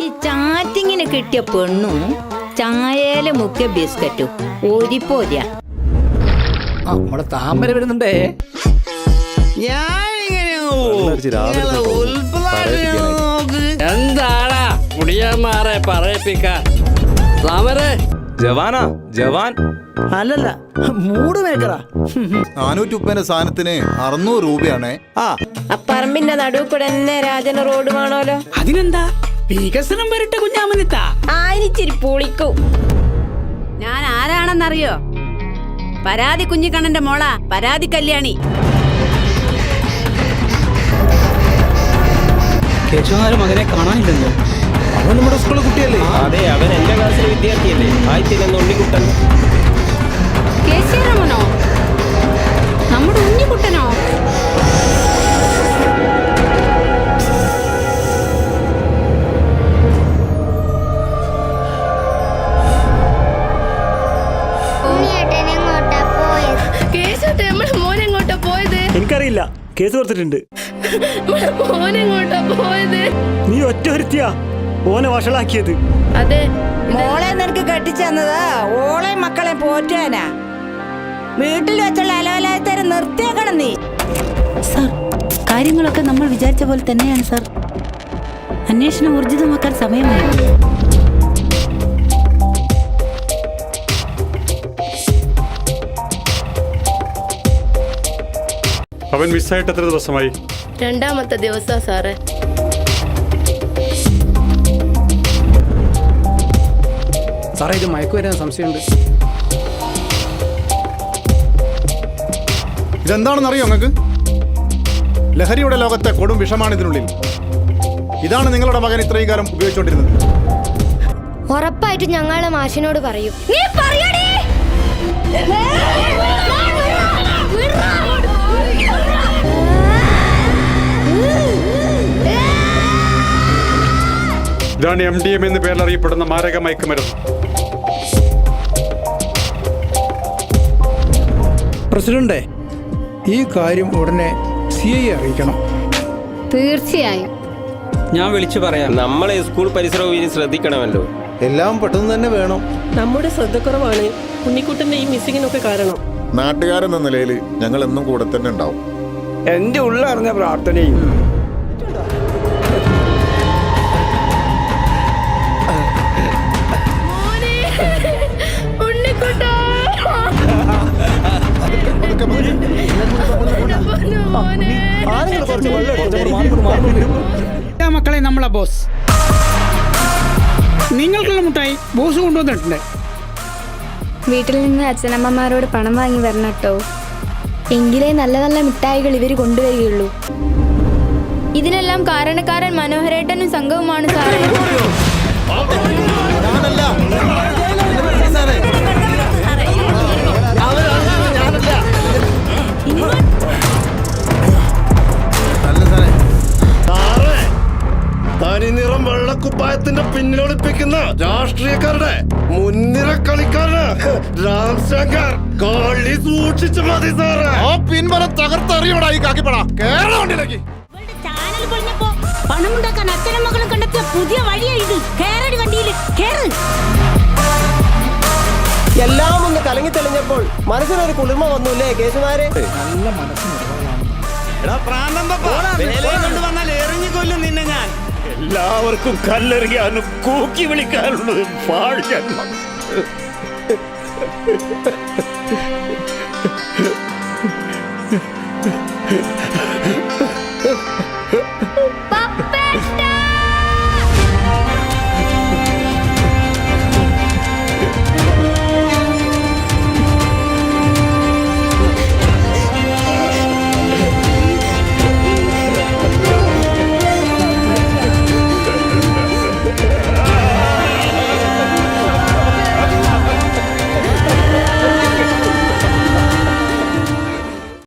ഈ ചാറ്റിങ്ങിന് കിട്ടിയ പെണ്ണും ചായയില് മുക്കിയ ബിസ്ക്കറ്റും ഓരിപ്പോരാ. നമ്മളെ താമര വരുന്നുണ്ടേ. എന്താടാ മുടിയന്മാരെ പറയിപ്പിക്കാൻ? ജവാനാ ജവാൻ അല്ലല്ല, മൂട് മേക്കറാ. 400 സാധനത്തിന് 600 രൂപയാണേ. ആ പറമ്പിന്റെ നടുവ് കൂടെ തന്നെ രാജന റോഡ് വേണോലോ. അതിനെന്താ വികസനം വരട്ടെ കുഞ്ഞാമനിത്താ. ആയിരിച്ചിരി പൊളിക്കും. ഞാൻ ആരാണെന്നറിയോ? പരാതി കുഞ്ഞിക്കണ്ണന്റെ മോള പരാതി കല്യാണി. കേശവനാര് മകനെ കാണാനില്ലല്ലോ. അവൻ നമ്മുടെ സ്കൂളിലെ കുട്ടിയല്ലേ? അതെ, അവൻ എന്റെ ക്ലാസ്സിലെ വിദ്യാർത്ഥിയല്ലേ. ആയിത്തില്ലെന്ന് ഉണ്ണിക്കുട്ടൻ. കേശവരമനോ? നമ്മുടെ ഉണ്ണിക്കുട്ടനോ? എനിക്കറിയില്ല, കേസ് കൊടുത്തിട്ടുണ്ട്. നീ ഒറ്റ ഒരുത്തിയാ ഓനെ വഷളാക്കിയത്. അതെ, മോളെ നിനക്ക് കെട്ടിച്ചെന്നതാ ഓളെ മക്കളെ പോറ്റാനാ. വീട്ടിൽ വെച്ചുള്ള അലവലായത്തരം നിർത്തിയേക്കണം നീ. സാർ, കാര്യങ്ങളൊക്കെ നമ്മൾ വിചാരിച്ച പോലെ തന്നെയാണ് സാർ. അന്വേഷണം ഊർജിതമാക്കാൻ സമയമായി. അവൻ മിസ്സായിട്ട് എത്ര ദിവസമായി? 2ാമത്തെ ദിവസാ സാറേ. സാറേ, ഇത് മയക്കുവരാൻ സംശയമുണ്ട്. ഇതെന്താണെന്നറിയോ നിങ്ങൾക്ക്? ലഹരിയുടെ ലോകത്തെ കൊടും വിഷമാണ് ഇതിനുള്ളിൽ. ഇതാണ് നിങ്ങളുടെ മകൻ ഇത്രയും കാലം ഉപയോഗിച്ചുകൊണ്ടിരുന്നത്. ഉറപ്പായിട്ട് ഞങ്ങളെ മാഷിനോട് പറയും. ഇതാണ് MDM എന്ന് പേരിൽ അറിയപ്പെടുന്ന മാരക മയക്കുമരുന്ന്. പ്രസിഡന്റ്, ഈ കാര്യം ഉടനെ CI അറിയിക്കണം. തീർച്ചയായും ഞാൻ വിളിച്ചു പറയാം. നമ്മളെ സ്കൂൾ പരിസരവും ഇനി ശ്രദ്ധിക്കണമല്ലോ. എല്ലാം പെട്ടെന്ന് തന്നെ വേണം. നമ്മുടെ ശ്രദ്ധക്കുറവാണ് ഉണ്ണിക്കുട്ടന്റെ ഈ മിസ്സിങ്ങിനൊക്കെ കാരണം. നാട്ടുകാരെന്ന നിലയിൽ ഞങ്ങൾ എന്നും കൂടെ തന്നെ ഉണ്ടാവും. എന്റെ ഉള്ളറിഞ്ഞ പ്രാർത്ഥനയും മക്കളെ, നമ്മളെ ബോസ് നിങ്ങൾക്കുള്ള മുട്ടായി ബോസ് കൊണ്ടുവന്നിട്ടുണ്ട്. വീട്ടിൽ നിന്ന് അച്ഛനമ്മമാരോട് പണം വാങ്ങി വരണം കേട്ടോ. എങ്കിലേ നല്ല നല്ല മിഠായികൾ ഇവർ കൊണ്ടുവരികയുള്ളൂ. ഇതിനെല്ലാം കാരണക്കാരൻ മനോഹരേട്ടനും സംഘവുമാണ് സാറേ. തനിനിറം വെള്ളക്കുപ്പായത്തിന്റെ പിന്നിലൊളിപ്പിക്കുന്ന രാഷ്ട്രീയക്കാരുടെ മുൻനിര കളിക്കാരന് രാം ശങ്കർ കളി സൂക്ഷിച്ചു മതി സാറേ. ആ പിൻബലം തകർത്തെറിയടായി കാക്കിപ്പട. കേരള വണ്ടിയിലേക്ക് പണമുണ്ടാക്കാൻ അച്ഛനും മകളും കണ്ടെത്തിയ പുതിയ വഴിയാ ഇത്. കേരടി വണ്ടിയിൽ കേറ്. എല്ലാം ഒന്ന് കലങ്ങി തെളിഞ്ഞപ്പോൾ മനസ്സിനൊരു കുളിർമ വന്നൂല്ലേ കേസുമാരെ? നല്ല മനസ്സിന് എറിഞ്ഞുകൊല്ലും നിന്നെ ഞാൻ. എല്ലാവർക്കും കല്ലെറിയാനും കൂക്കി വിളിക്കാനുള്ളത് പാഴ് ജന്മം.